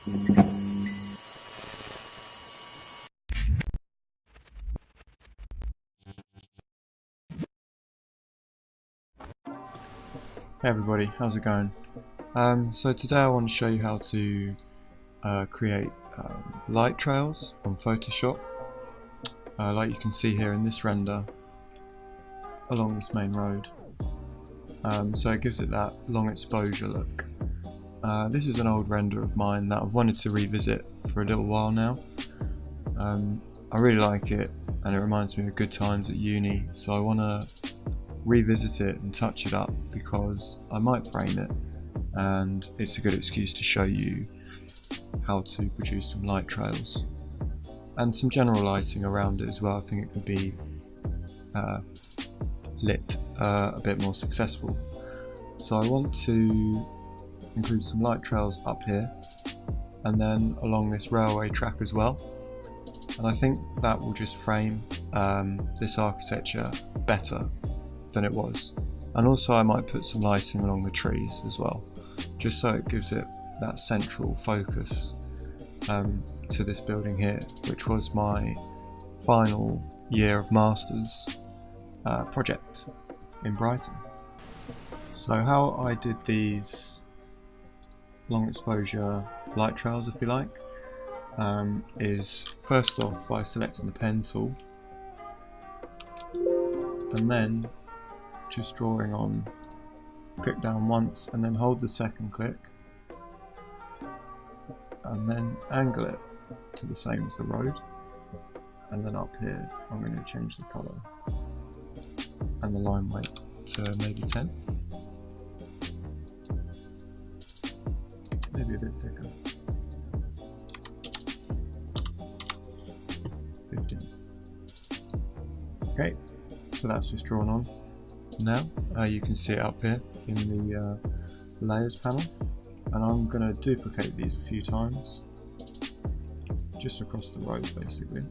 Hey everybody, how's it going? So today I want to show you how to create light trails on Photoshop, like you can see here in this render along this main road. So it gives it that long exposure look. This is an old render of mine that I've wanted to revisit for a little while now. I really like it and it reminds me of good times at uni, so I want to revisit it and touch it up because I might frame it and it's a good excuse to show you how to produce some light trails and some general lighting around it as well. I think it could be lit a bit more successful. So I want to include some light trails up here and then along this railway track as well, and I think that will just frame this architecture better than it was. And also I might put some lighting along the trees as well, just so it gives it that central focus to this building here, which was my final year of Masters project in Brighton. So how I did these long exposure light trails, if you like, is first off by selecting the pen tool and then just drawing on, click down once and then hold the second click and then angle it to the same as the road, and then up here I'm going to change the colour and the line weight to maybe 10, maybe a bit thicker, 15. Okay, so that's just drawn on. Now you can see it up here in the layers panel, and I'm going to duplicate these a few times just across the road basically.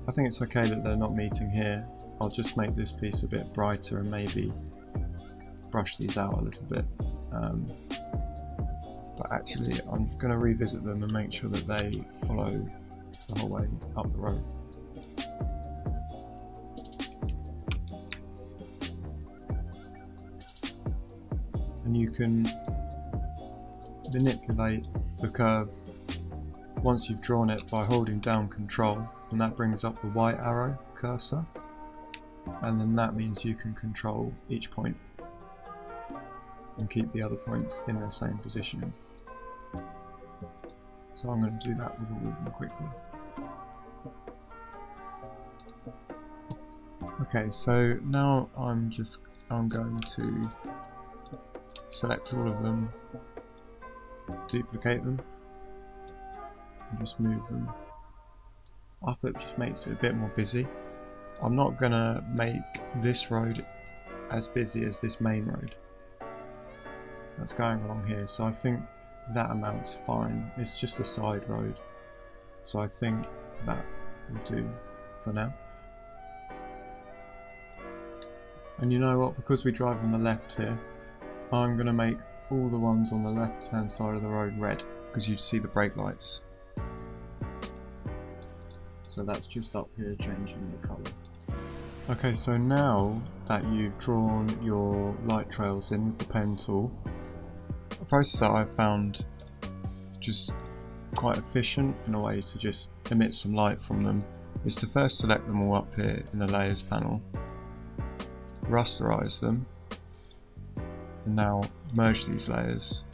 I think it's okay that they're not meeting here. I'll just make this piece a bit brighter and maybe brush these out a little bit, but actually I'm going to revisit them and make sure that they follow the whole way up the road. And you can manipulate the curve once you've drawn it by holding down Control, and that brings up the white arrow cursor, and then that means you can control each point and keep the other points in their same position. So I'm going to do that with all of them quickly. Okay, so now I'm going to select all of them, duplicate them, and just move them up. It just makes it a bit more busy. I'm not going to make this road as busy as this main road that's going along here, so I think that amount's fine. It's just a side road, so I think that will do for now. And you know what, because we drive on the left here, I'm going to make all the ones on the left hand side of the road red, because you see the brake lights. So that's just up here changing the colour. Okay, so now that you've drawn your light trails in with the pen tool, a process that I've found just quite efficient in a way to just emit some light from them is to first select them all up here in the layers panel, rasterize them, and now merge these layers.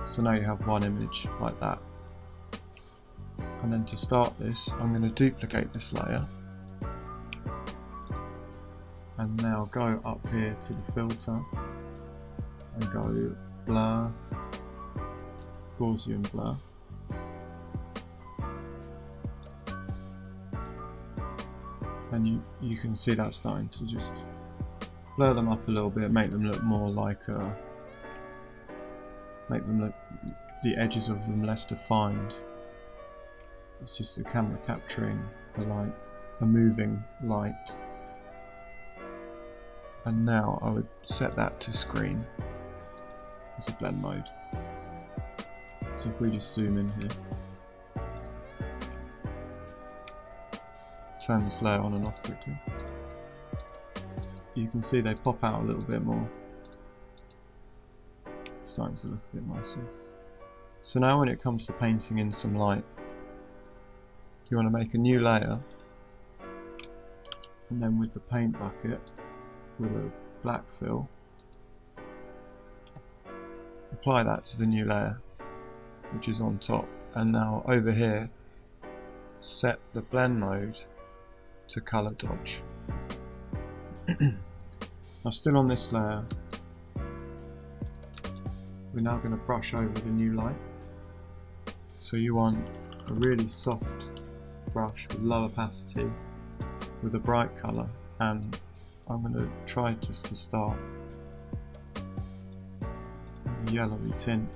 So now you have one image like that. And then to start this, I'm going to duplicate this layer and now go up here to the filter and go blur, Gaussian blur, and you can see that starting to just blur them up a little bit, make them look more like the edges of them less defined. It's just the camera capturing a light, a moving light. And now I would set that to screen as a blend mode. So if we just zoom in here, turn this layer on and off quickly, you can see they pop out a little bit more. Starting to look a bit nicer. So now when it comes to painting in some light, you want to make a new layer, and then with the paint bucket with a black fill, apply that to the new layer which is on top, and now over here set the blend mode to color dodge. Now still on this layer, we're now going to brush over the new light. So you want a really soft brush with low opacity with a bright colour, and I'm going to try just to start with a yellowy tint.